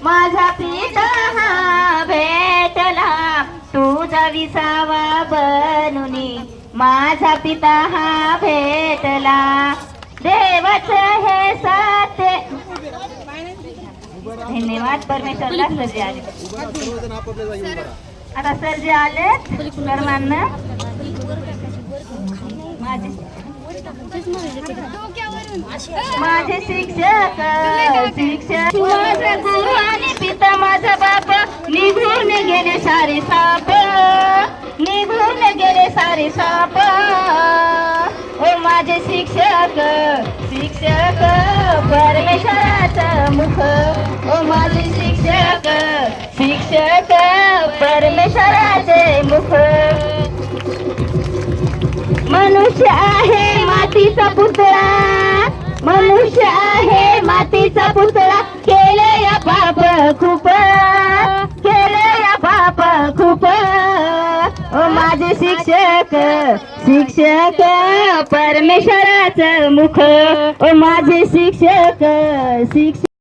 माझा पिता हा भेटला तुझा विसावा बनूनी माझा पिता हा भेटला देवच हे सत्य धन्यवाद परमेश्वरला सर्जे आले आता सर्जे आले सर्वांना माझे शिक्षक माझा गुरु आणि पिता माझा बाप निघून गेले सारे साप निघून गेले सारे साप ओ माझे शिक्षक शिक्षक परमेश्वराचं मुख ओ माझे शिक्षक शिक्षक परमेश्वराचे मुख मनुष्य आहे मातीचा पुतळा मनुष्य आहे मातीचा पुतळा केले या पाप खूप केले या पाप खूप ओ माझे शिक्षक शिक्षक परमेश्वराचं मुख ओ माझे शिक्षक शिक्षक